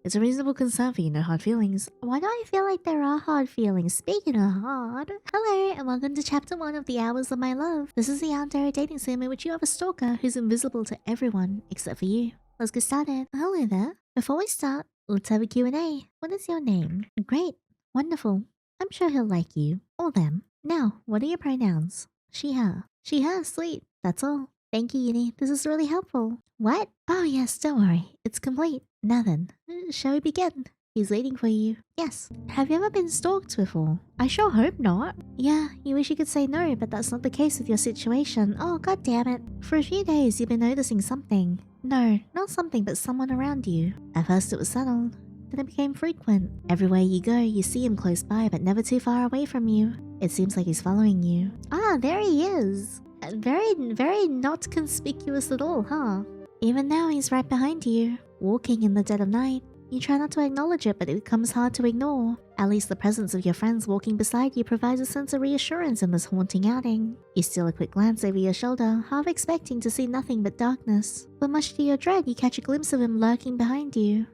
It's a reasonable concern for you, no hard feelings. Why do I feel like there are hard feelings? Speaking of hard... Hello, and welcome to chapter 1 of The Hours of My Love. This is the Yandere dating sim in which you have a stalker who's invisible to everyone except for you. Let's get started. Hello there. Before we start, let's have a Q&A. What is your name? Great. Wonderful. I'm sure he'll like you. Or them. Now, what are your pronouns? She, her. She, her, sweet. That's all. Thank you, Yinny. This is really helpful. What? Oh yes, don't worry. It's complete. Now then, shall we begin? He's waiting for you. Yes. Have you ever been stalked before? I sure hope not. Yeah, you wish you could say no, but that's not the case with your situation. Oh, god damn it. For a few days, you've been noticing something. No, not something, but someone around you. At first it was subtle. Then it became frequent. Everywhere you go, you see him close by, but never too far away from you. It seems like he's following you. Ah, there he is. Very not conspicuous at all, huh? Even now, he's right behind you, walking in the dead of night. You try not to acknowledge it, but it becomes hard to ignore. At least the presence of your friends walking beside you provides a sense of reassurance in this haunting outing. You steal a quick glance over your shoulder, half expecting to see nothing but darkness. But much to your dread, you catch a glimpse of him lurking behind you.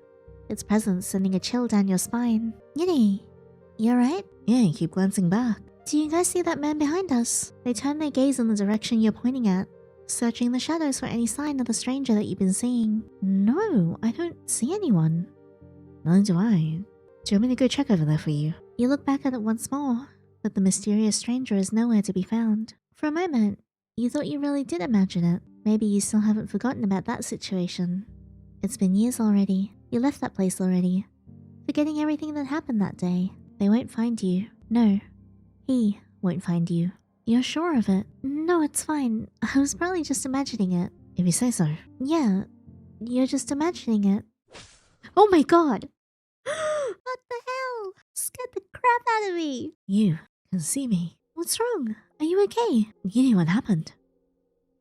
Its presence sending a chill down your spine. Yinny, you alright? Yeah, you keep glancing back. Do you guys see that man behind us? They turn their gaze in the direction you're pointing at, searching the shadows for any sign of the stranger that you've been seeing. No, I don't see anyone. Neither do I. Do you want me to go check over there for you? You look back at it once more, but the mysterious stranger is nowhere to be found. For a moment, you thought you really did imagine it. Maybe you still haven't forgotten about that situation. It's been years already. You left that place already, forgetting everything that happened that day. They won't find you. No, he won't find you. You're sure of it? No, it's fine. I was probably just imagining it. If you say so. Yeah, you're just imagining it. Oh my god! What the hell? Scared the crap out of me. You can see me. What's wrong? Are you okay? You knew what happened.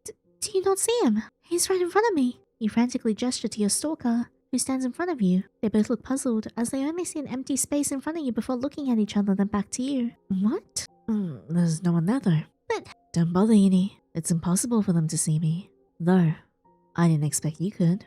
Do you not see him? He's right in front of me. You frantically gesture to your stalker, who stands in front of you. They both look puzzled, as they only see an empty space in front of you before looking at each other, then back to you. What? There's no one there though. But... Don't bother, Yinny. It's impossible for them to see me. Though, I didn't expect you could.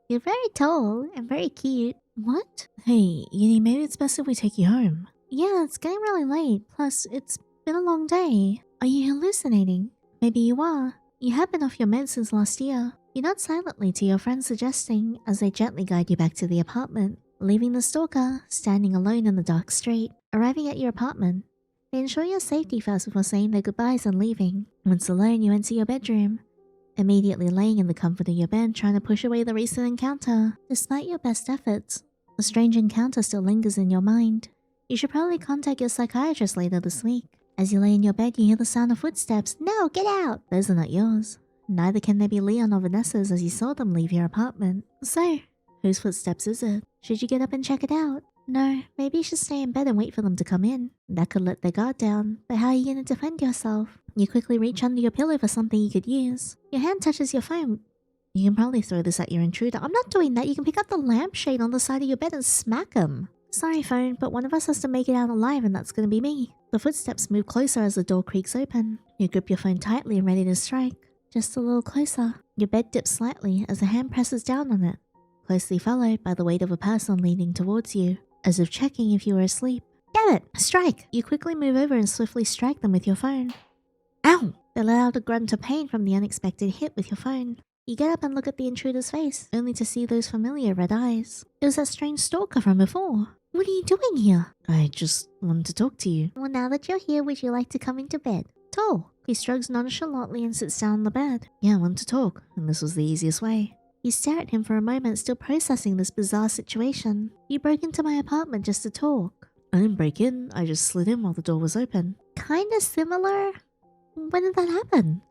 You're very tall and very cute. What? Hey, Yinny, maybe it's best if we take you home. Yeah, it's getting really late. Plus, it's been a long day. Are you hallucinating? Maybe you are. You have been off your meds since last year. You nod silently to your friends, suggesting as they gently guide you back to the apartment, leaving the stalker standing alone in the dark street. Arriving at your apartment, they ensure your safety first before saying their goodbyes and leaving. Once alone, you enter your bedroom, immediately laying in the comfort of your bed, trying to push away the recent encounter. Despite your best efforts, the strange encounter still lingers in your mind. You should probably contact your psychiatrist later this week. As you lay in your bed, you hear the sound of footsteps. No, get out! Those are not yours. Neither can they be Leon or Vanessa's, as you saw them leave your apartment. So, whose footsteps is it? Should you get up and check it out? No, maybe you should stay in bed and wait for them to come in. That could let their guard down, but how are you going to defend yourself? You quickly reach under your pillow for something you could use. Your hand touches your phone. You can probably throw this at your intruder. I'm not doing that. You can pick up the lampshade on the side of your bed and smack him. Sorry, phone, but one of us has to make it out alive, and that's going to be me. The footsteps move closer as the door creaks open. You grip your phone tightly and ready to strike. Just a little closer. Your bed dips slightly as a hand presses down on it, closely followed by the weight of a person leaning towards you, as if checking if you were asleep. Damn it! Strike! You quickly move over and swiftly strike them with your phone. Ow! They let out a grunt of pain from the unexpected hit with your phone. You get up and look at the intruder's face, only to see those familiar red eyes. It was that strange stalker from before. What are you doing here? I just wanted to talk to you. Well, now that you're here, would you like to come into bed? Talk. He shrugs nonchalantly and sits down on the bed. Yeah, I want to talk, and this was the easiest way. You stare at him for a moment, still processing this bizarre situation. You broke into my apartment just to talk. I didn't break in, I just slid in while the door was open. Kinda similar? When did that happen?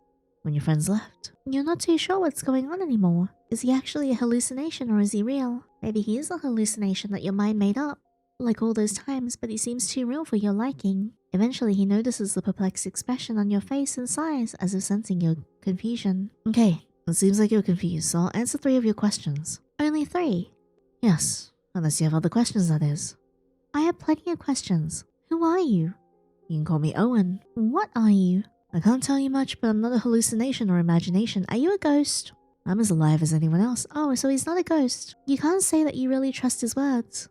When your friends left. You're not too sure what's going on anymore. Is he actually a hallucination or is he real? Maybe he is a hallucination that your mind made up, like all those times, but he seems too real for your liking. Eventually, he notices the perplexed expression on your face and sighs, as if sensing your confusion. Okay, it seems like you're confused, so I'll answer 3 of your questions. Only 3? Yes, unless you have other questions, that is. I have plenty of questions. Who are you? You can call me Owen. What are you? I can't tell you much, but I'm not a hallucination or imagination. Are you a ghost? I'm as alive as anyone else. Oh, so he's not a ghost. You can't say that you really trust his words.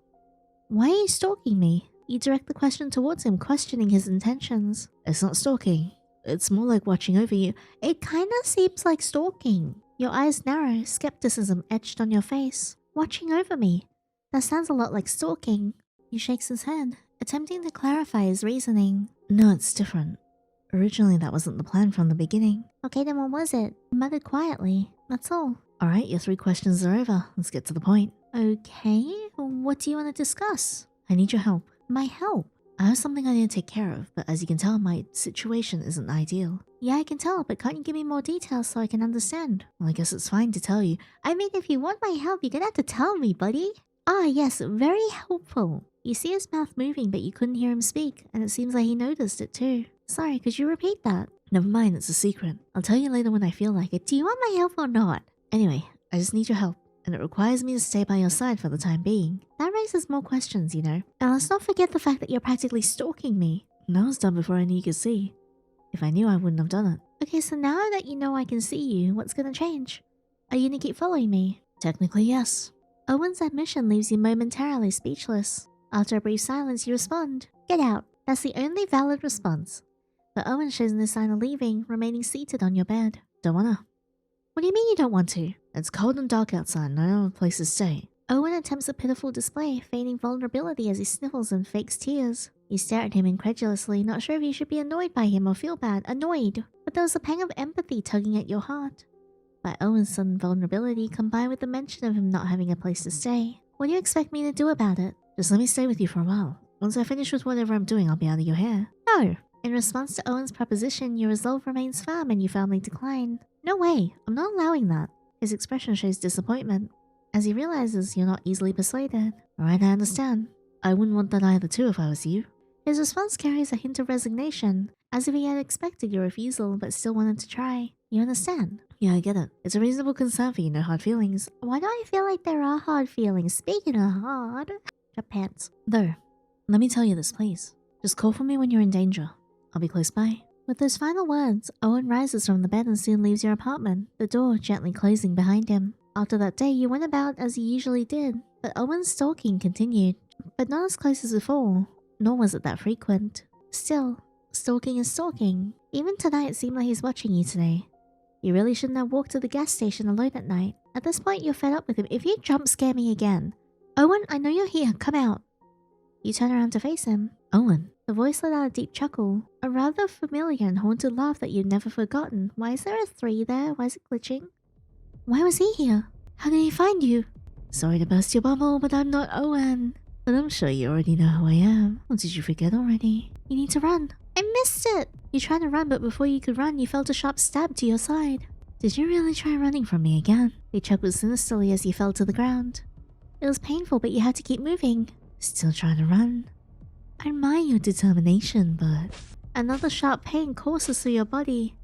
Why are you stalking me? You direct the question towards him, questioning his intentions. It's not stalking. It's more like watching over you. It kinda seems like stalking. Your eyes narrow, skepticism etched on your face. Watching over me. That sounds a lot like stalking. He shakes his head, attempting to clarify his reasoning. No, it's different. Originally, that wasn't the plan from the beginning. Okay, then what was it? He muttered quietly. That's all. Alright, your 3 questions are over. Let's get to the point. Okay, what do you want to discuss? I need your help. My help? I have something I need to take care of, but as you can tell, my situation isn't ideal. Yeah, I can tell, but can't you give me more details so I can understand? Well, I guess it's fine to tell you. I mean, if you want my help, you're gonna have to tell me, buddy. Ah, yes, very helpful. You see his mouth moving, but you couldn't hear him speak, and it seems like he noticed it too. Sorry, could you repeat that? Never mind, it's a secret. I'll tell you later when I feel like it. Do you want my help or not? Anyway, I just need your help, and it requires me to stay by your side for the time being. That raises more questions, you know. And let's not forget the fact that you're practically stalking me. That was done before I knew you could see. If I knew, I wouldn't have done it. Okay, so now that you know I can see you, what's gonna change? Are you gonna keep following me? Technically, yes. Owen's admission leaves you momentarily speechless. After a brief silence, you respond, "Get out." That's the only valid response. But Owen shows no sign of leaving, remaining seated on your bed. Don't wanna. What do you mean you don't want to? It's cold and dark outside and I don't have a place to stay. Owen attempts a pitiful display, feigning vulnerability as he sniffles and fakes tears. You stare at him incredulously, not sure if you should be annoyed by him or feel bad. Annoyed. But there was a pang of empathy tugging at your heart. By Owen's sudden vulnerability, combined with the mention of him not having a place to stay. What do you expect me to do about it? Just let me stay with you for a while. Once I finish with whatever I'm doing, I'll be out of your hair. No. In response to Owen's proposition, your resolve remains firm and you firmly decline. No way, I'm not allowing that. His expression shows disappointment, as he realizes you're not easily persuaded. Alright, I understand. I wouldn't want that either too if I was you. His response carries a hint of resignation, as if he had expected your refusal but still wanted to try. You understand? Yeah, I get it. It's a reasonable concern for you, no hard feelings. Why do I feel like there are hard feelings? Speaking of hard... Your pants. Though, let me tell you this, please. Just call for me when you're in danger. I'll be close by. With those final words, Owen rises from the bed and soon leaves your apartment, the door gently closing behind him. After that day, you went about as you usually did, but Owen's stalking continued. But not as close as before, nor was it that frequent. Still, stalking is stalking. Even tonight it seemed like he's watching you today. You really shouldn't have walked to the gas station alone at night. At this point, you're fed up with him. If you jump scare me again. Owen, I know you're here, come out. You turn around to face him. Owen. The voice let out a deep chuckle, a rather familiar and haunted laugh that you'd never forgotten. Why is there a 3 there? Why is it glitching? Why was he here? How did he find you? Sorry to burst your bubble, but I'm not Owen. But I'm sure you already know who I am. Or did you forget already? You need to run. I missed it! You tried to run, but before you could run, you felt a sharp stab to your side. Did you really try running from me again? He chuckled sinisterly as you fell to the ground. It was painful, but you had to keep moving. Still trying to run? I admire your determination, but... Another sharp pain courses through your body.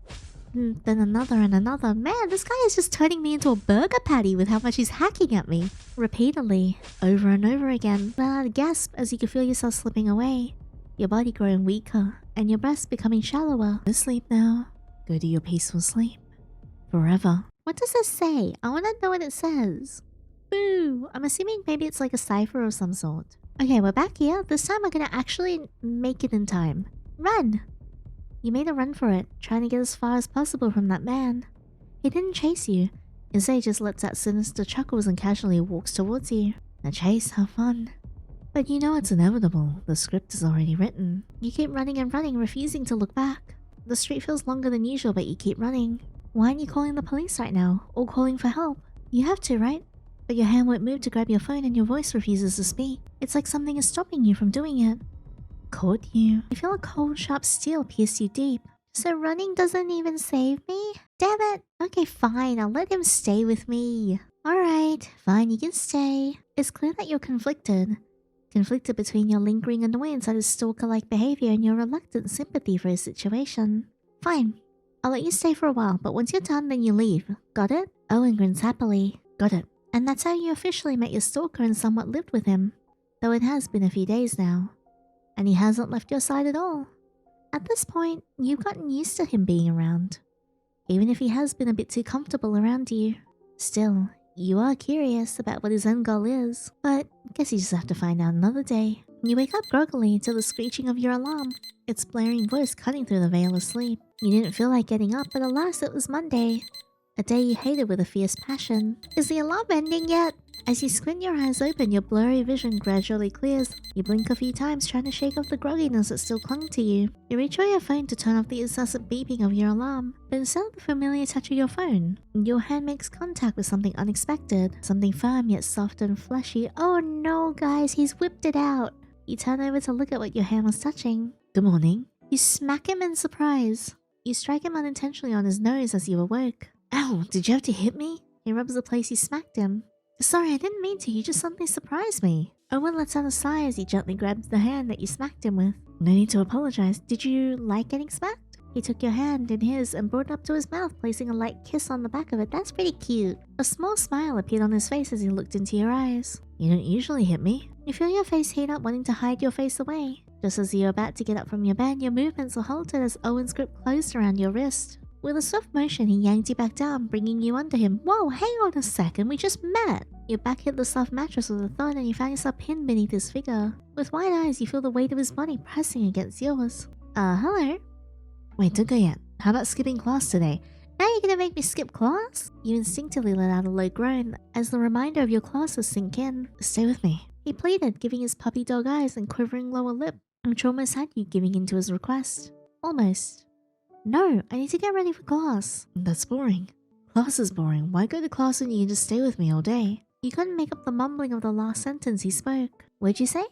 Then another and another. Man, this guy is just turning me into a burger patty with how much he's hacking at me. Repeatedly, over and over again, let out a gasp as you could feel yourself slipping away. Your body growing weaker, and your breaths becoming shallower. Go to sleep now. Go to your peaceful sleep. Forever. What does this say? I want to know what it says. Boo! I'm assuming maybe it's like a cipher of some sort. Okay, we're back here. This time we're gonna actually make it in time. Run! You made a run for it, trying to get as far as possible from that man. He didn't chase you. Instead, he just lets out sinister chuckles and casually walks towards you. A chase, how fun. But you know it's inevitable. The script is already written. You keep running and running, refusing to look back. The street feels longer than usual, but you keep running. Why aren't you calling the police right now? Or calling for help? You have to, right? But your hand won't move to grab your phone and your voice refuses to speak. It's like something is stopping you from doing it. Caught you. You feel a cold, sharp steel pierce you deep. So running doesn't even save me? Damn it! Okay, fine, I'll let him stay with me. Alright, fine, you can stay. It's clear that you're conflicted. Conflicted between your lingering annoyance at his stalker-like behavior and your reluctant sympathy for his situation. Fine, I'll let you stay for a while, but once you're done, then you leave. Got it? Owen grins happily. Got it. And that's how you officially met your stalker and somewhat lived with him. Though it has been a few days now. And he hasn't left your side at all. At this point, you've gotten used to him being around. Even if he has been a bit too comfortable around you. Still, you are curious about what his end goal is, but guess you just have to find out another day. You wake up groggily to the screeching of your alarm, its blaring voice cutting through the veil of sleep. You didn't feel like getting up, but alas, it was Monday. A day you hated with a fierce passion. Is the alarm ending yet? As you squint your eyes open, your blurry vision gradually clears. You blink a few times, trying to shake off the grogginess that still clung to you. You reach for your phone to turn off the incessant beeping of your alarm, but instead of the familiar touch of your phone, your hand makes contact with something unexpected. Something firm yet soft and fleshy. Oh no, guys, he's whipped it out. You turn over to look at what your hand was touching. Good morning. You smack him in surprise. You strike him unintentionally on his nose as you awoke. Ow, did you have to hit me? He rubs the place you smacked him. Sorry, I didn't mean to, you just suddenly surprised me. Owen lets out a sigh as he gently grabs the hand that you smacked him with. No need to apologize. Did you like getting smacked? He took your hand in his and brought it up to his mouth, placing a light kiss on the back of it. That's pretty cute. A small smile appeared on his face as he looked into your eyes. You don't usually hit me. You feel your face heat up, wanting to hide your face away. Just as you're about to get up from your bed, your movements were halted as Owen's grip closed around your wrist. With a swift motion, he yanked you back down, bringing you under him. Whoa, hang on a second, we just met! Your back hit the soft mattress with a thud and you found yourself pinned beneath his figure. With wide eyes, you feel the weight of his body pressing against yours. Hello? Wait, don't go yet. How about skipping class today? Now you're gonna make me skip class? You instinctively let out a low groan as the reminder of your classes sink in. Stay with me. He pleaded, giving his puppy dog eyes and quivering lower lip, which almost had you giving in to his request. Almost. No, I need to get ready for class. That's boring. Class is boring. Why go to class when you can just stay with me all day? You couldn't make up the mumbling of the last sentence he spoke. What'd you say?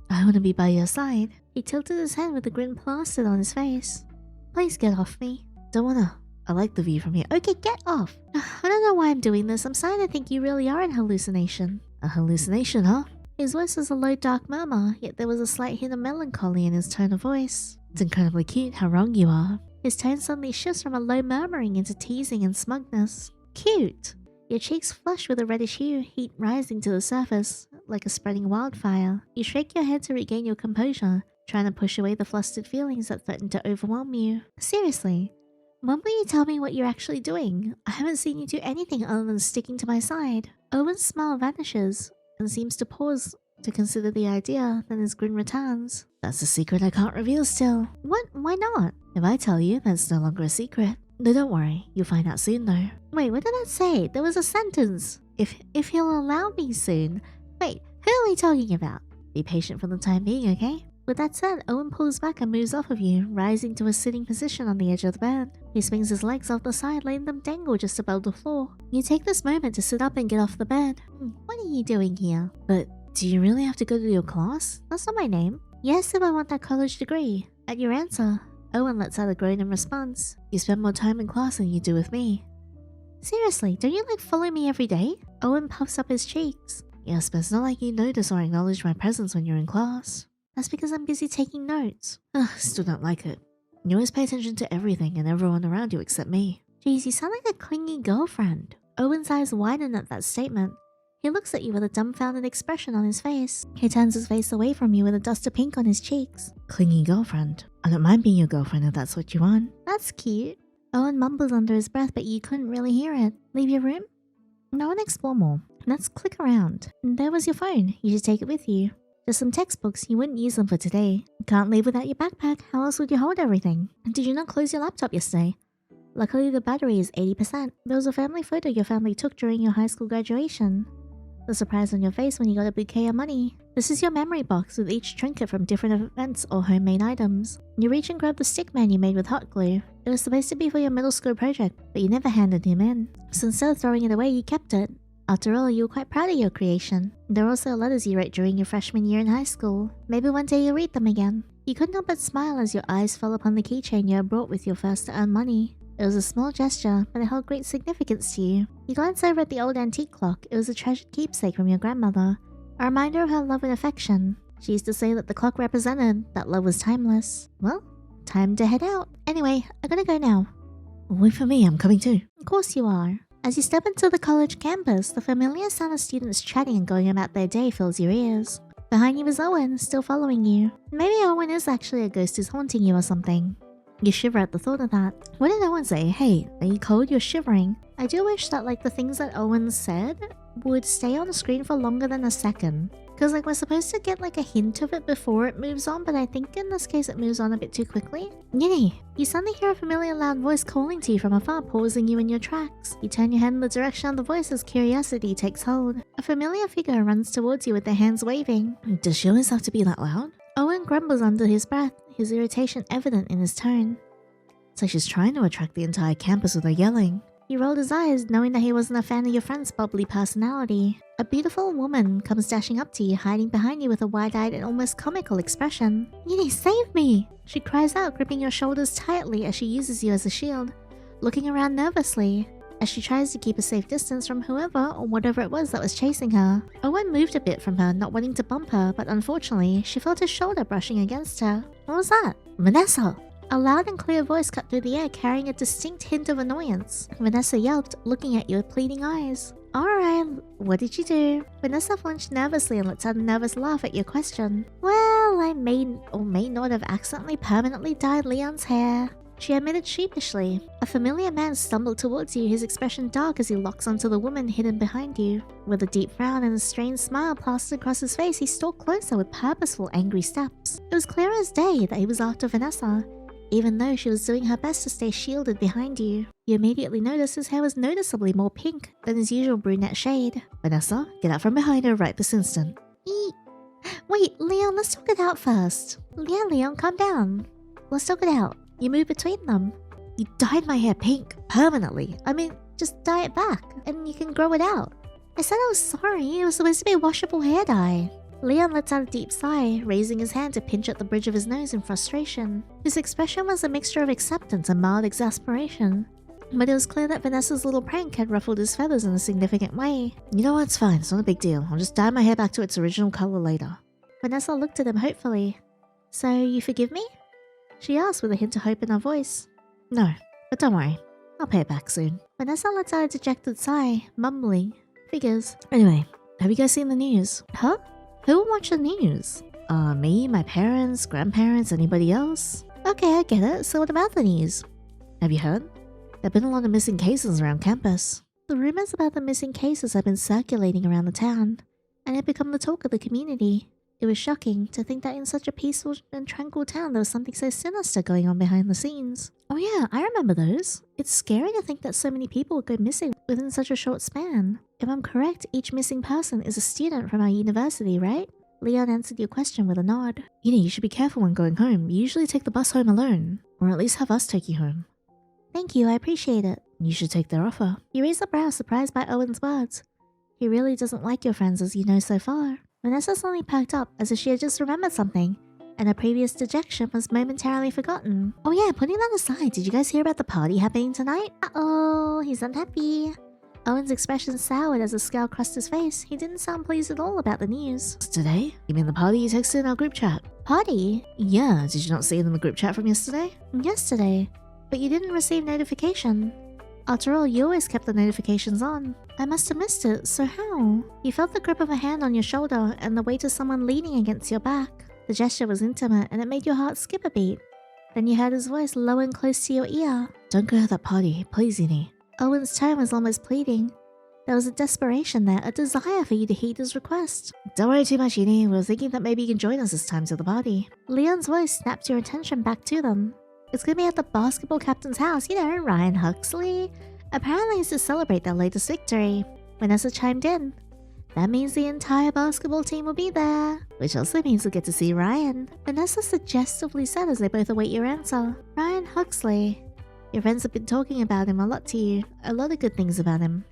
I want to be by your side. He tilted his head with a grin plastered on his face. Please get off me. Don't wanna. I like the view from here. Okay, get off. I don't know why I'm doing this. I'm starting to think you really are an hallucination. A hallucination, huh? His voice was a low, dark murmur, yet there was a slight hint of melancholy in his tone of voice. It's incredibly cute how wrong you are. His tone suddenly shifts from a low murmuring into teasing and smugness. Cute! Your cheeks flush with a reddish hue, heat rising to the surface, like a spreading wildfire. You shake your head to regain your composure, trying to push away the flustered feelings that threaten to overwhelm you. Seriously, when will you tell me what you're actually doing? I haven't seen you do anything other than sticking to my side. Owen's smile vanishes and seems to pause to consider the idea, then his grin returns. That's a secret I can't reveal still. What? Why not? If I tell you, then it's no longer a secret. No, don't worry. You'll find out soon though. Wait, what did I say? There was a sentence. If he'll allow me soon. Wait, who are we talking about? Be patient for the time being, okay? With that said, Owen pulls back and moves off of you, rising to a sitting position on the edge of the bed. He swings his legs off the side, letting them dangle just above the floor. You take this moment to sit up and get off the bed. What are you doing here? But do you really have to go to your class? That's not my name. Yes, if I want that college degree. At your answer, Owen lets out a groan in response. You spend more time in class than you do with me. Seriously, don't you follow me every day? Owen puffs up his cheeks. Yes, but it's not like you notice or acknowledge my presence when you're in class. That's because I'm busy taking notes. Ugh, still don't like it. You always pay attention to everything and everyone around you except me. Jeez, you sound like a clingy girlfriend. Owen's eyes widen at that statement. He looks at you with a dumbfounded expression on his face. He turns his face away from you with a dust of pink on his cheeks. Clingy girlfriend? I don't mind being your girlfriend if that's what you want. That's cute. Owen mumbled under his breath, but you couldn't really hear it. Leave your room? No one explore more. Let's click around. There was your phone. You should take it with you. Just some textbooks. You wouldn't use them for today. Can't leave without your backpack. How else would you hold everything? Did you not close your laptop yesterday? Luckily, the battery is 80%. There was a family photo your family took during your high school graduation. The surprise on your face when you got a bouquet of money. This is your memory box with each trinket from different events or homemade items. You reach and grab the stick man you made with hot glue. It was supposed to be for your middle school project, but you never handed him in. So instead of throwing it away, you kept it. After all, you were quite proud of your creation. There are also letters you wrote during your freshman year in high school. Maybe one day you'll read them again. You couldn't help but smile as your eyes fell upon the keychain you had brought with your first to earn money. It was a small gesture, but it held great significance to you. You glanced over at the old antique clock. It was a treasured keepsake from your grandmother, a reminder of her love and affection. She used to say that the clock represented that love was timeless. Well, time to head out. Anyway, I'm gonna go now. Wait for me, I'm coming too. Of course you are. As you step into the college campus, the familiar sound of students chatting and going about their day fills your ears. Behind you is Owen, still following you. Maybe Owen is actually a ghost who's haunting you or something. You shiver at the thought of that. What did Owen say? Hey, are you cold? You're shivering. I do wish that like the things that Owen said would stay on the screen for longer than a second. Because like we're supposed to get like a hint of it before it moves on, but I think in this case it moves on a bit too quickly. Yinny, you suddenly hear a familiar loud voice calling to you from afar, pausing you in your tracks. You turn your head in the direction of the voice as curiosity takes hold. A familiar figure runs towards you with their hands waving. Does she always have to be that loud? Owen grumbles under his breath, his irritation evident in his tone. It's like she's trying to attract the entire campus with her yelling. He rolled his eyes, knowing that he wasn't a fan of your friend's bubbly personality. A beautiful woman comes dashing up to you, hiding behind you with a wide-eyed and almost comical expression. Yinny, save me! She cries out, gripping your shoulders tightly as she uses you as a shield, looking around nervously as she tries to keep a safe distance from whoever or whatever it was that was chasing her. Owen moved a bit from her, not wanting to bump her, but unfortunately, she felt his shoulder brushing against her. What was that? Vanessa! A loud and clear voice cut through the air, carrying a distinct hint of annoyance. Vanessa yelped, looking at you with pleading eyes. Alright, what did you do? Vanessa flinched nervously and let out a nervous laugh at your question. Well, I may or may not have accidentally permanently dyed Leon's hair. She admitted sheepishly. A familiar man stumbled towards you, his expression dark as he locks onto the woman hidden behind you. With a deep frown and a strange smile plastered across his face, he stalked closer with purposeful, angry steps. It was clear as day that he was after Vanessa, even though she was doing her best to stay shielded behind you. You immediately noticed his hair was noticeably more pink than his usual brunette shade. Vanessa, get out from behind her right this instant. Eek. Wait, Leon, let's talk it out first. Yeah, Leon, calm down. Let's talk it out. You move between them. You dyed my hair pink, permanently. I mean, just dye it back, and you can grow it out. I said I was sorry, it was supposed to be a washable hair dye. Leon lets out a deep sigh, raising his hand to pinch at the bridge of his nose in frustration. His expression was a mixture of acceptance and mild exasperation. But it was clear that Vanessa's little prank had ruffled his feathers in a significant way. You know what, it's fine, it's not a big deal. I'll just dye my hair back to its original color later. Vanessa looked at him hopefully. So, you forgive me? She asked with a hint of hope in her voice. No, but don't worry. I'll pay it back soon. Vanessa lets out a dejected sigh, mumbling. Figures. Anyway, have you guys seen the news? Huh? Who will watch the news? Me, my parents, grandparents, anybody else? Okay, I get it. So what about the news? Have you heard? There have been a lot of missing cases around campus. The rumors about the missing cases have been circulating around the town, and had become the talk of the community. It was shocking to think that in such a peaceful and tranquil town there was something so sinister going on behind the scenes. Oh yeah, I remember those. It's scary to think that so many people would go missing within such a short span. If I'm correct, each missing person is a student from our university, right? Leon answered your question with a nod. You know, you should be careful when going home. You usually take the bus home alone, or at least have us take you home. Thank you, I appreciate it. You should take their offer. You raised a brow, surprised by Owen's words. He really doesn't like your friends as you know so far. Vanessa suddenly perked up as if she had just remembered something, and her previous dejection was momentarily forgotten. Oh yeah, putting that aside, did you guys hear about the party happening tonight? Uh-oh, he's unhappy. Owen's expression soured as a scowl crossed his face. He didn't sound pleased at all about the news. Today? You mean the party you texted in our group chat? Party? Yeah, did you not see it in the group chat from yesterday? Yesterday? But you didn't receive notification. After all, you always kept the notifications on. I must have missed it, so how? You felt the grip of a hand on your shoulder and the weight of someone leaning against your back. The gesture was intimate and it made your heart skip a beat. Then you heard his voice low and close to your ear. Don't go to that party, please, Yinny. Owen's tone was almost pleading. There was a desperation there, a desire for you to heed his request. Don't worry too much, Yinny. We were thinking that maybe you can join us this time to the party. Leon's voice snapped your attention back to them. It's gonna be at the basketball captain's house, you know, Ryan Huxley. Apparently it's to celebrate their latest victory. Vanessa chimed in. That means the entire basketball team will be there, which also means we'll get to see Ryan. Vanessa suggestively said as they both await your answer. Ryan Huxley. Your friends have been talking about him a lot to you, a lot of good things about him.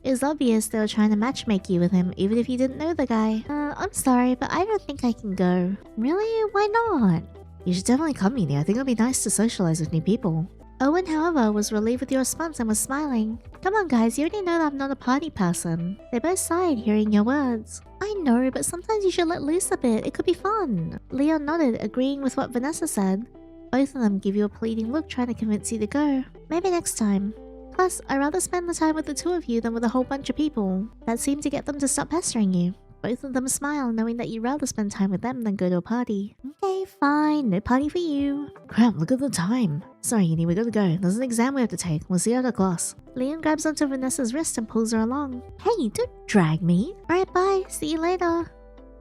It was obvious they were trying to matchmake you with him, even if you didn't know the guy. I'm sorry, but I don't think I can go. Really? Why not? You should definitely come, Yinny. I think it'll be nice to socialize with new people. Owen, however, was relieved with your response and was smiling. Come on guys, you already know that I'm not a party person. They both sighed hearing your words. I know, but sometimes you should let loose a bit. It could be fun. Leon nodded, agreeing with what Vanessa said. Both of them give you a pleading look, trying to convince you to go. Maybe next time. Plus, I'd rather spend the time with the two of you than with a whole bunch of people. That seemed to get them to stop pestering you. Both of them smile, knowing that you'd rather spend time with them than go to a party. Okay, fine, no party for you. Crap, look at the time. Sorry, Yinny, we gotta go. There's an exam we have to take. We'll see you after class. Leon grabs onto Vanessa's wrist and pulls her along. Hey, don't drag me. Alright, bye. See you later.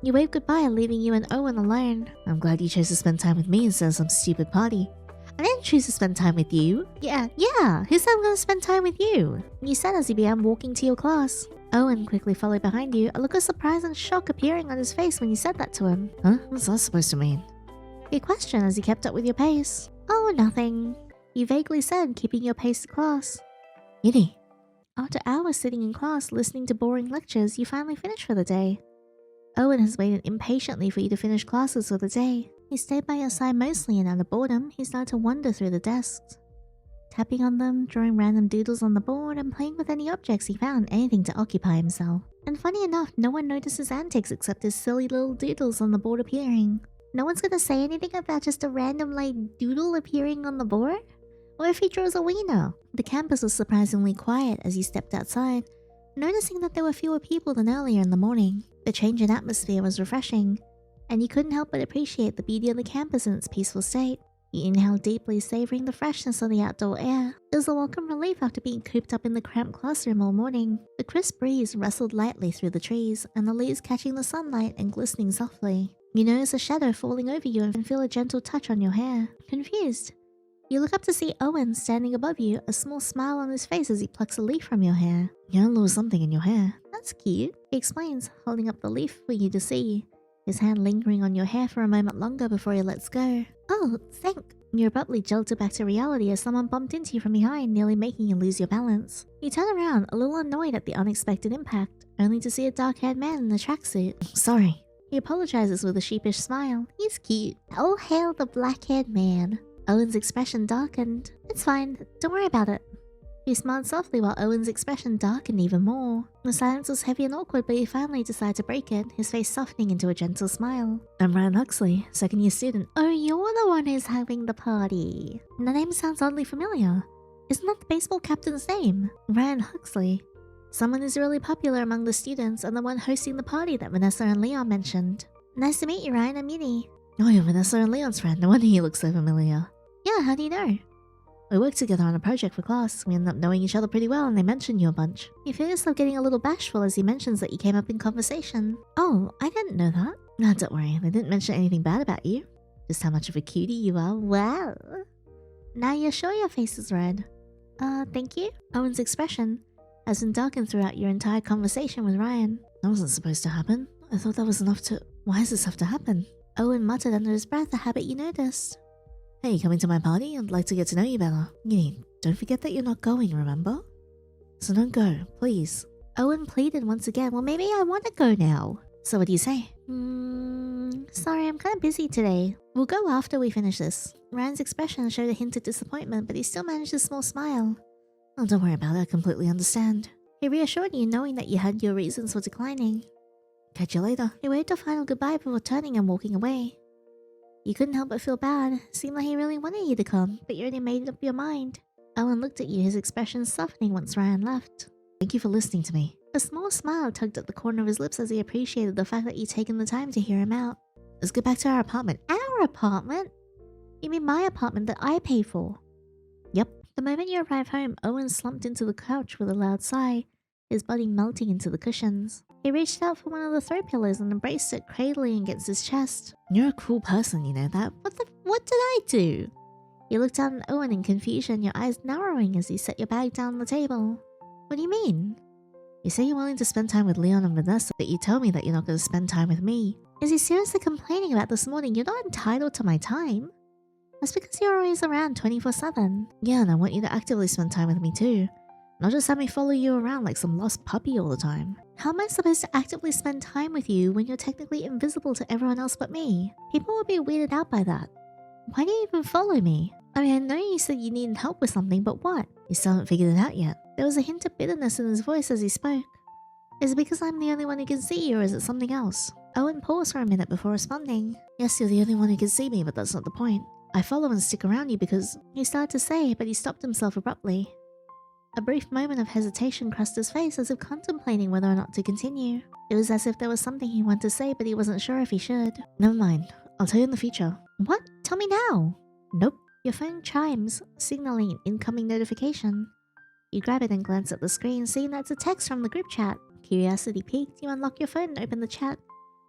You wave goodbye, leaving you and Owen alone. I'm glad you chose to spend time with me instead of some stupid party. I didn't choose to spend time with you. Yeah, who said I'm gonna spend time with you? You said as you began walking to your class. Owen quickly followed behind you, a look of surprise and shock appearing on his face when you said that to him. Huh? What's that supposed to mean? You questioned as you kept up with your pace. Oh, nothing. You vaguely said, keeping your pace to class. Yinny. After hours sitting in class listening to boring lectures, you finally finished for the day. Owen has waited impatiently for you to finish classes for the day. He stayed by your side mostly, and out of boredom, he started to wander through the desks, tapping on them, drawing random doodles on the board, and playing with any objects he found, anything to occupy himself. And funny enough, no one noticed his antics except his silly little doodles on the board appearing. No one's gonna say anything about just a random doodle appearing on the board? Or if he draws a wiener? The campus was surprisingly quiet as you stepped outside, noticing that there were fewer people than earlier in the morning. The change in atmosphere was refreshing, and you couldn't help but appreciate the beauty of the campus in its peaceful state. You inhaled deeply, savoring the freshness of the outdoor air. It was a welcome relief after being cooped up in the cramped classroom all morning. The crisp breeze rustled lightly through the trees, and the leaves catching the sunlight and glistening softly. You notice a shadow falling over you and feel a gentle touch on your hair. Confused, you look up to see Owen standing above you, a small smile on his face as he plucks a leaf from your hair. You unload something in your hair. That's cute, he explains, holding up the leaf for you to see, his hand lingering on your hair for a moment longer before he lets go. Oh, thank. You abruptly jolted back to reality as someone bumped into you from behind, nearly making you lose your balance. You turn around, a little annoyed at the unexpected impact, only to see a dark-haired man in a tracksuit. Sorry. He apologizes with a sheepish smile. He's cute. Oh, hail the black-haired man. Owen's expression darkened. It's fine, don't worry about it. He smiled softly while Owen's expression darkened even more. The silence was heavy and awkward, but he finally decided to break it, his face softening into a gentle smile. I'm Ryan Huxley, second-year student. Oh, you're the one who's having the party. The name sounds oddly familiar. Isn't that the baseball captain's name? Ryan Huxley. Someone who's really popular among the students and the one hosting the party that Vanessa and Leon mentioned. Nice to meet you, Ryan. I'm Yinny. Oh, you're Vanessa and Leon's friend. No wonder he looks so familiar. Yeah, how do you know? We worked together on a project for class. We ended up knowing each other pretty well, and they mentioned you a bunch. You feel yourself getting a little bashful as he mentions that you came up in conversation. Oh, I didn't know that. No, don't worry. They didn't mention anything bad about you. Just how much of a cutie you are. Wow. Now you're sure your face is red. Thank you? Owen's expression has been darkened throughout your entire conversation with Ryan. That wasn't supposed to happen. I thought that was enough to... Why does this have to happen? Owen muttered under his breath the habit you noticed. Hey, coming to my party? I'd like to get to know you better. Yinny, don't forget that you're not going, remember? So don't go, please. Owen pleaded once again. Well, maybe I want to go now. So what do you say? Sorry, I'm kind of busy today. We'll go after we finish this. Ryan's expression showed a hint of disappointment, but he still managed a small smile. Oh, don't worry about it. I completely understand. He reassured you, knowing that you had your reasons for declining. Catch you later. He waved a final goodbye before turning and walking away. You couldn't help but feel bad. It seemed like he really wanted you to come, but you already made up your mind. Owen looked at you, his expression softening once Ryan left. Thank you for listening to me. A small smile tugged at the corner of his lips as he appreciated the fact that you'd taken the time to hear him out. Let's get back to our apartment. Our apartment? You mean my apartment that I pay for? Yep. The moment you arrived home, Owen slumped into the couch with a loud sigh, his body melting into the cushions. He reached out for one of the throw pillows and embraced it, cradling against his chest. You're a cool person, you know that? What did I do? You looked down at Owen in confusion, your eyes narrowing as you set your bag down on the table. What do you mean? You say you're willing to spend time with Leon and Vanessa, but you tell me that you're not going to spend time with me. Is he seriously complaining about this morning? You're not entitled to my time. That's because you're always around 24/7. Yeah, and I want you to actively spend time with me too. Not just have me follow you around like some lost puppy all the time. How am I supposed to actively spend time with you when you're technically invisible to everyone else but me? People would be weirded out by that. Why do you even follow me? I mean, I know you said you needed help with something, but what? You still haven't figured it out yet. There was a hint of bitterness in his voice as he spoke. Is it because I'm the only one who can see you, or is it something else? Owen paused for a minute before responding. Yes, you're the only one who can see me, but that's not the point. I follow and stick around you because... He started to say, but he stopped himself abruptly. A brief moment of hesitation crossed his face as if contemplating whether or not to continue. It was as if there was something he wanted to say, but he wasn't sure if he should. Never mind. I'll tell you in the future. What? Tell me now. Nope. Your phone chimes, signaling an incoming notification. You grab it and glance at the screen, seeing that it's a text from the group chat. Curiosity piqued, you unlock your phone and open the chat,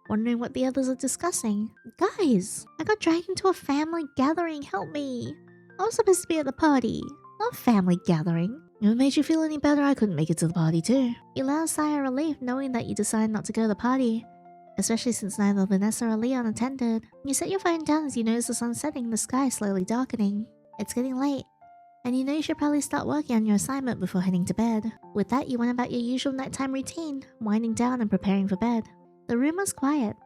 wondering what the others are discussing. Guys, I got dragged into a family gathering, help me. I was supposed to be at the party, not a family gathering. If it made you feel any better, I couldn't make it to the party too. You allow a sigh of relief knowing that you decided not to go to the party, especially since neither Vanessa or Leon attended. You set your phone down as you notice the sun setting, the sky slowly darkening. It's getting late, and you know you should probably start working on your assignment before heading to bed. With that, you went about your usual nighttime routine, winding down and preparing for bed. The room was quiet,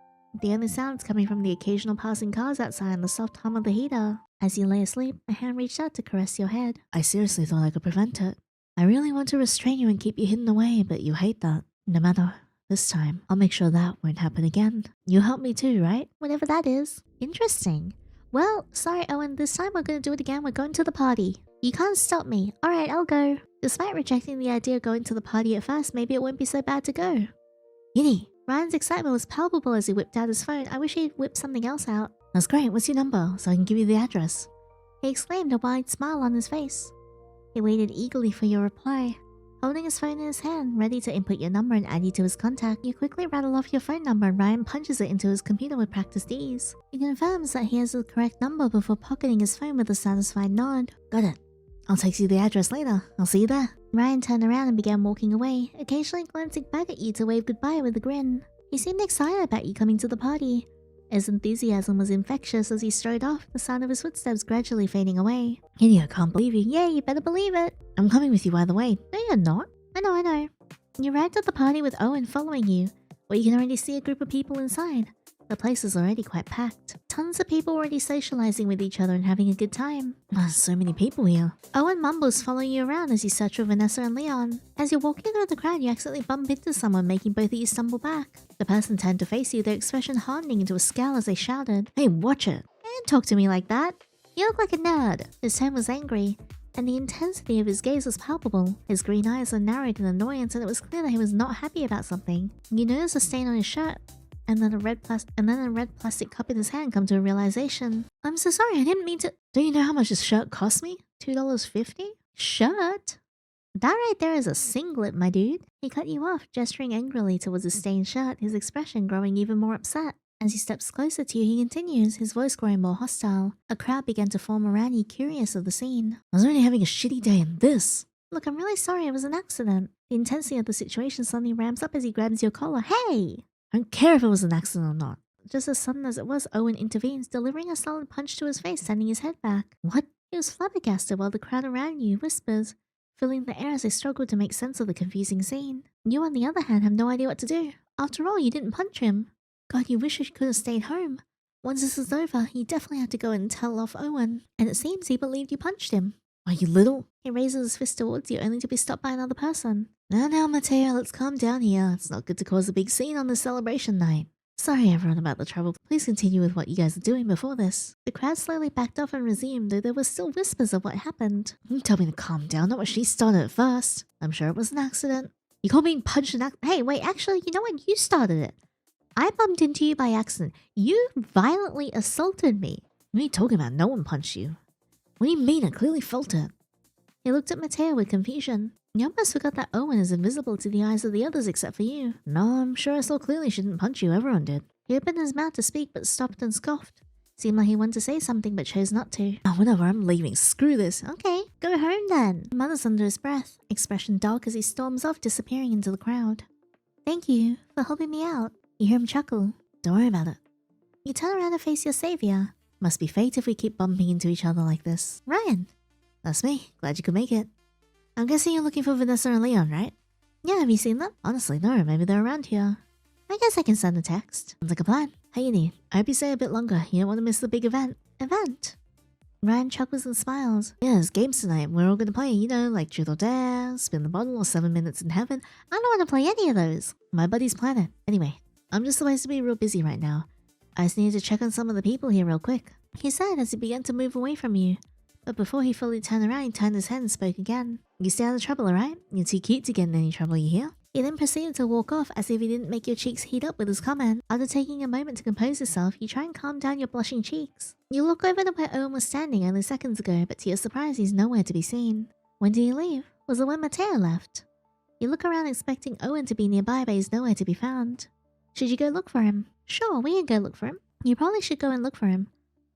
the only sounds coming from the occasional passing cars outside and the soft hum of the heater. As you lay asleep, a hand reached out to caress your head. I seriously thought I could prevent it. I really want to restrain you and keep you hidden away, but you hate that. No matter. This time, I'll make sure that won't happen again. You help me too, right? Whatever that is. Interesting. Well, sorry Owen, this time we're gonna do it again. We're going to the party. You can't stop me. Alright, I'll go. Despite rejecting the idea of going to the party at first, maybe it won't be so bad to go. Yinny. Ryan's excitement was palpable as he whipped out his phone. I wish he'd whipped something else out. That's great. What's your number so I can give you the address? He exclaimed, a wide smile on his face. He waited eagerly for your reply. Holding his phone in his hand, ready to input your number and add you to his contact, you quickly rattle off your phone number and Ryan punches it into his computer with practiced ease. He confirms that he has the correct number before pocketing his phone with a satisfied nod. Got it. I'll text you the address later. I'll see you there. Ryan turned around and began walking away, occasionally glancing back at you to wave goodbye with a grin. He seemed excited about you coming to the party. His enthusiasm was infectious as he strode off, the sound of his footsteps gradually fading away. Yinny, I can't believe you. Yeah, you better believe it. I'm coming with you, by the way. No, you're not. I know. You arrived at the party with Owen following you, where you can already see a group of people inside. The place is already quite packed. Tons of people already socializing with each other and having a good time. There's so many people here. Owen mumbles following you around as you search for Vanessa and Leon. As you're walking through the crowd, you accidentally bump into someone, making both of you stumble back. The person turned to face you, their expression hardening into a scowl as they shouted, Hey, watch it. Don't talk to me like that. You look like a nerd. His tone was angry, and the intensity of his gaze was palpable. His green eyes were narrowed in annoyance, and it was clear that he was not happy about something. You noticed a stain on his shirt, and then a red plastic cup in his hand come to a realization. I'm so sorry, I didn't mean to. Do you know how much this shirt cost me? $2.50? Shirt? That right there is a singlet, my dude. He cut you off, gesturing angrily towards his stained shirt, his expression growing even more upset. As he steps closer to you, he continues, his voice growing more hostile. A crowd began to form around you, curious of the scene. I was only having a shitty day and this. Look, I'm really sorry, it was an accident. The intensity of the situation suddenly ramps up as he grabs your collar. Hey! I don't care if it was an accident or not. Just as sudden as it was, Owen intervenes, delivering a solid punch to his face, sending his head back. What? He was flabbergasted while the crowd around you whispers, filling the air as they struggled to make sense of the confusing scene. You, on the other hand, have no idea what to do. After all, you didn't punch him. God, you wish you could have stayed home. Once this is over, you definitely have to go and tell off Owen. And it seems he believed you punched him. Are you little? He raises his fist towards you, only to be stopped by another person. Now, Mateo, let's calm down here. It's not good to cause a big scene on this celebration night. Sorry everyone about the trouble. Please continue with what you guys are doing before this. The crowd slowly backed off and resumed, though there were still whispers of what happened. You tell me to calm down, not what she started at first. I'm sure it was an accident. You called being punched an accident? Hey, wait, actually, you know what? You started it. I bumped into you by accident. You violently assaulted me. What are you talking about? No one punched you. What do you mean? I clearly felt it. He looked at Mateo with confusion. You almost forgot that Owen is invisible to the eyes of the others except for you. No, I'm sure I saw clearly she didn't punch you. Everyone did. He opened his mouth to speak but stopped and scoffed. Seemed like he wanted to say something but chose not to. Oh, whatever, I'm leaving. Screw this. Okay, go home then. He mutters under his breath, expression dark as he storms off, disappearing into the crowd. Thank you for helping me out. You hear him chuckle. Don't worry about it. You turn around to face your savior. Must be fate if we keep bumping into each other like this. Ryan. That's me. Glad you could make it. I'm guessing you're looking for Vanessa and Leon, right? Yeah, have you seen them? Honestly, no. Maybe they're around here. I guess I can send a text. Sounds like a plan. Hey, Yinny, I hope you stay a bit longer. You don't want to miss the big event. Event? Ryan chuckles and smiles. Yeah, there's games tonight. We're all going to play, you know, like Truth or Dare, Spin the Bottle, or 7 Minutes in Heaven. I don't want to play any of those. My buddies plan it. Anyway, I'm just supposed to be real busy right now. I just needed to check on some of the people here real quick. He said as he began to move away from you. But before he fully turned around, he turned his head and spoke again. You stay out of trouble, alright? You're too cute to get in any trouble, you hear? He then proceeded to walk off as if he didn't make your cheeks heat up with his comment. After taking a moment to compose yourself, you try and calm down your blushing cheeks. You look over to where Owen was standing only seconds ago, but to your surprise, he's nowhere to be seen. When did he leave? Was it when Mateo left? You look around expecting Owen to be nearby, but he's nowhere to be found. Should you go look for him? Sure, we can go look for him. You probably should go and look for him.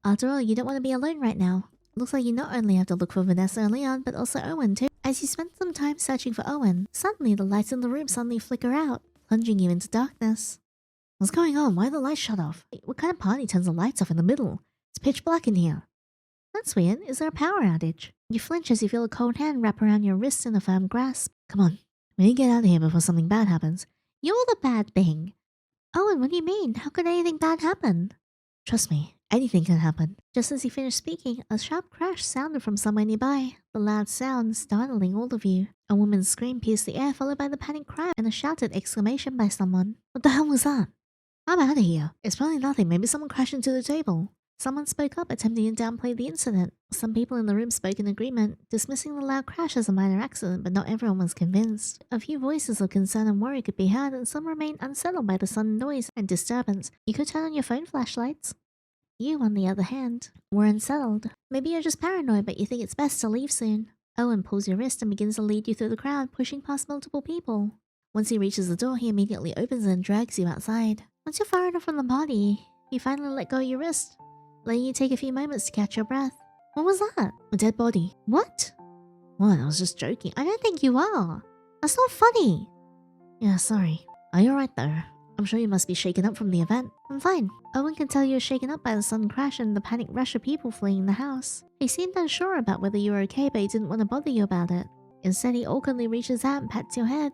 After all, you don't want to be alone right now. Looks like you not only have to look for Vanessa and Leon, but also Owen too. As you spend some time searching for Owen, suddenly the lights in the room suddenly flicker out, plunging you into darkness. What's going on? Why are the lights shut off? What kind of party turns the lights off in the middle? It's pitch black in here. That's weird. Is there a power outage? You flinch as you feel a cold hand wrap around your wrist in a firm grasp. Come on. We need to get out of here before something bad happens. You're the bad thing. Owen, what do you mean? How could anything bad happen? Trust me, anything can happen. Just as he finished speaking, a sharp crash sounded from somewhere nearby, the loud sound startling all of you. A woman's scream pierced the air, followed by the panicked cry and a shouted exclamation by someone. What the hell was that? I'm out of here. It's probably nothing. Maybe someone crashed into the table. Someone spoke up, attempting to downplay the incident. Some people in the room spoke in agreement, dismissing the loud crash as a minor accident, but not everyone was convinced. A few voices of concern and worry could be heard, and some remained unsettled by the sudden noise and disturbance. You could turn on your phone flashlights. You, on the other hand, were unsettled. Maybe you're just paranoid, but you think it's best to leave soon. Owen pulls your wrist and begins to lead you through the crowd, pushing past multiple people. Once he reaches the door, he immediately opens it and drags you outside. Once you're far enough from the party, you finally let go of your wrist, letting you take a few moments to catch your breath. What was that? A dead body. What? What? I was just joking. I don't think you are. That's not funny. Yeah, sorry. Are you alright though? I'm sure you must be shaken up from the event. I'm fine. Owen can tell you're shaken up by the sudden crash and the panicked rush of people fleeing the house. He seemed unsure about whether you were okay, but he didn't want to bother you about it. Instead, he awkwardly reaches out and pats your head,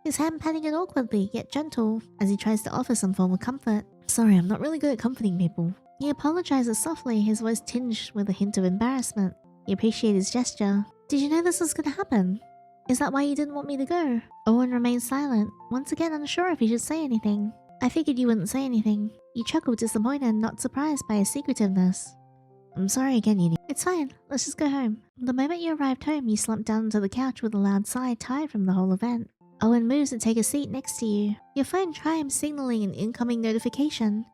his hand patting it awkwardly, yet gentle, as he tries to offer some form of comfort. Sorry, I'm not really good at comforting people. He apologizes softly, his voice tinged with a hint of embarrassment. You appreciate his gesture. Did you know this was gonna happen? Is that why you didn't want me to go? Owen remained silent, once again unsure if he should say anything. I figured you wouldn't say anything. You chuckled, disappointed and not surprised by his secretiveness. I'm sorry again, Yandere. It's fine. Let's just go home. The moment you arrived home, you slumped down onto the couch with a loud sigh, tired from the whole event. Owen moves to take a seat next to you. Your phone chimes, signaling an incoming notification.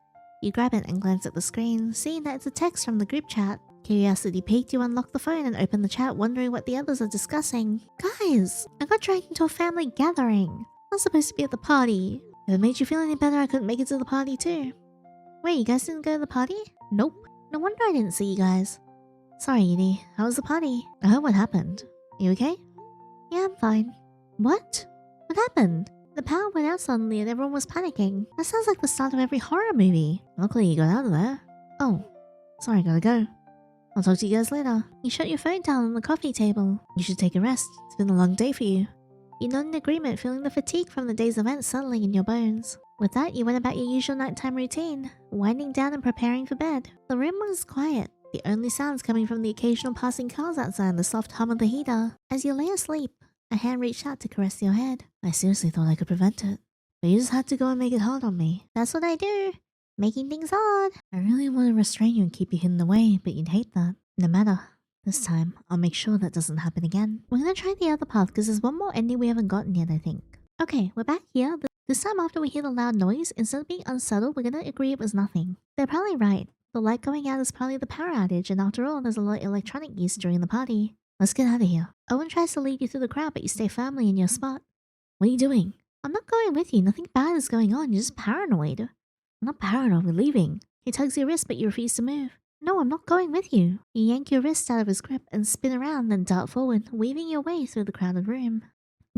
You grab it and glance at the screen, seeing that it's a text from the group chat. Curiosity piqued, you unlock the phone and open the chat, wondering what the others are discussing. Guys, I got dragged into a family gathering. I'm supposed to be at the party. If it made you feel any better, I couldn't make it to the party too. Wait, you guys didn't go to the party? Nope. No wonder I didn't see you guys. Sorry, Yandere. How was the party? I heard what happened. You okay? Yeah, I'm fine. What? What happened? The power went out suddenly and everyone was panicking. That sounds like the start of every horror movie. Luckily you got out of there. Oh, sorry, gotta go. I'll talk to you guys later. You shut your phone down on the coffee table. You should take a rest. It's been a long day for you. You nod in agreement, feeling the fatigue from the day's events settling in your bones. With that, you went about your usual nighttime routine, winding down and preparing for bed. The room was quiet, the only sounds coming from the occasional passing cars outside and the soft hum of the heater. As you lay asleep, a hand reached out to caress your head. I seriously thought I could prevent it, but you just had to go and make it hard on me. That's what I do. Making things hard. I really want to restrain you and keep you hidden away, but you'd hate that. No matter. This time, I'll make sure that doesn't happen again. We're gonna try the other path because there's one more ending we haven't gotten yet, I think. Okay, we're back here. This time after we hear the loud noise, instead of being unsettled, we're gonna agree it was nothing. They're probably right. The light going out is probably the power outage, and after all, there's a lot of electronic use during the party. Let's get out of here. Owen tries to lead you through the crowd, but you stay firmly in your spot. What are you doing? I'm not going with you. Nothing bad is going on. You're just paranoid. I'm not paranoid. We're leaving. He tugs your wrist, but you refuse to move. No, I'm not going with you. You yank your wrist out of his grip and spin around, then dart forward, weaving your way through the crowded room.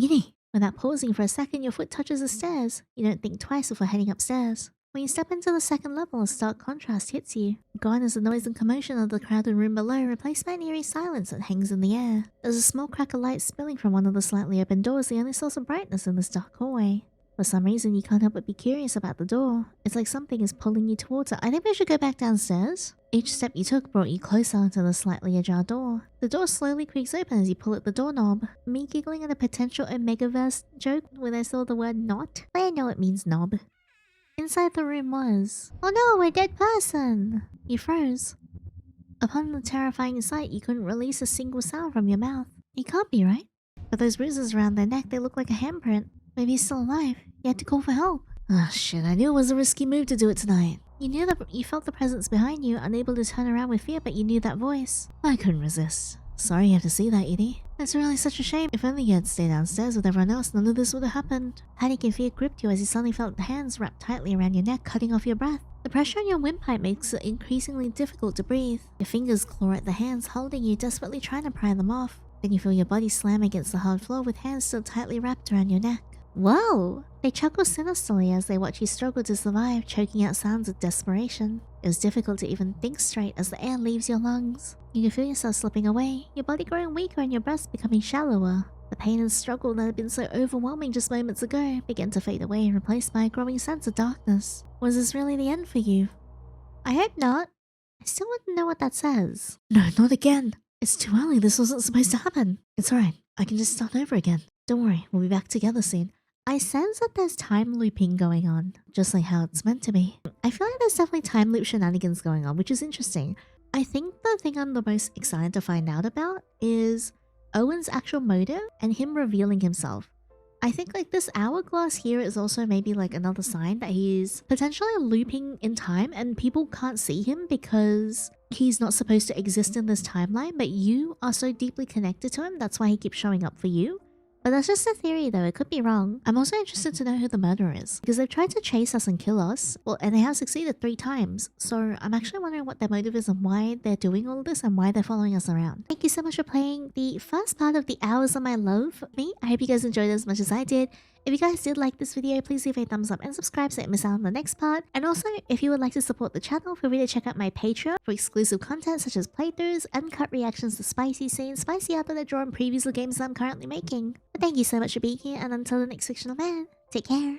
Yandere! Without pausing for a second, your foot touches the stairs. You don't think twice before heading upstairs. When you step into the second level, a stark contrast hits you. Gone is the noise and commotion of the crowded room below, replaced by an eerie silence that hangs in the air. There's a small crack of light spilling from one of the slightly open doors, the only source of brightness in this dark hallway. For some reason, you can't help but be curious about the door. It's like something is pulling you towards it. I think we should go back downstairs. Each step you took brought you closer to the slightly ajar door. The door slowly creaks open as you pull at the doorknob. Me giggling at a potential Omegaverse joke when I saw the word not. I know it means knob. Inside the room was... Oh no, a dead person! You froze. Upon the terrifying sight, you couldn't release a single sound from your mouth. It can't be, right? But those bruises around their neck, they look like a handprint. Maybe he's still alive. You had to call for help. Ah, shit, I knew it was a risky move to do it tonight. You knew that you felt the presence behind you, unable to turn around with fear, but you knew that voice. I couldn't resist. Sorry you have to see that, Edie. It's really such a shame. If only you had stayed downstairs with everyone else, none of this would have happened. Panic and fear gripped you as you suddenly felt the hands wrapped tightly around your neck, cutting off your breath. The pressure on your windpipe makes it increasingly difficult to breathe. Your fingers claw at the hands holding you, desperately trying to pry them off. Then you feel your body slam against the hard floor with hands still tightly wrapped around your neck. Whoa! They chuckle sinisterly as they watch you struggle to survive, choking out sounds of desperation. It was difficult to even think straight as the air leaves your lungs. You can feel yourself slipping away, your body growing weaker and your breath becoming shallower. The pain and struggle that had been so overwhelming just moments ago began to fade away, replaced by a growing sense of darkness. Was this really the end for you? I hope not. I still want to know what that says. No, not again. It's too early. This wasn't supposed to happen. It's alright. I can just start over again. Don't worry. We'll be back together soon. I sense that there's time looping going on, just like how it's meant to be. I feel like there's definitely time loop shenanigans going on, which is interesting. I think the thing I'm the most excited to find out about is Owen's actual motive and him revealing himself. I think like this hourglass here is also maybe like another sign that he's potentially looping in time and people can't see him because he's not supposed to exist in this timeline, but you are so deeply connected to him, that's why he keeps showing up for you. But that's just a theory though, it could be wrong. I'm also interested to know who the murderer is, because they've tried to chase us and kill us, well, and they have succeeded 3 times. So I'm actually wondering what their motive is and why they're doing all of this and why they're following us around. Thank you so much for playing the first part of the Hours of My Love with me. I hope you guys enjoyed it as much as I did. If you guys did like this video, please leave a thumbs up and subscribe so you don't miss out on the next part. And also, if you would like to support the channel, feel free to check out my Patreon for exclusive content such as playthroughs, uncut reactions to spicy scenes, spicy art that I draw on previews of games that I'm currently making. But thank you so much for being here, and until the next fictional man, take care.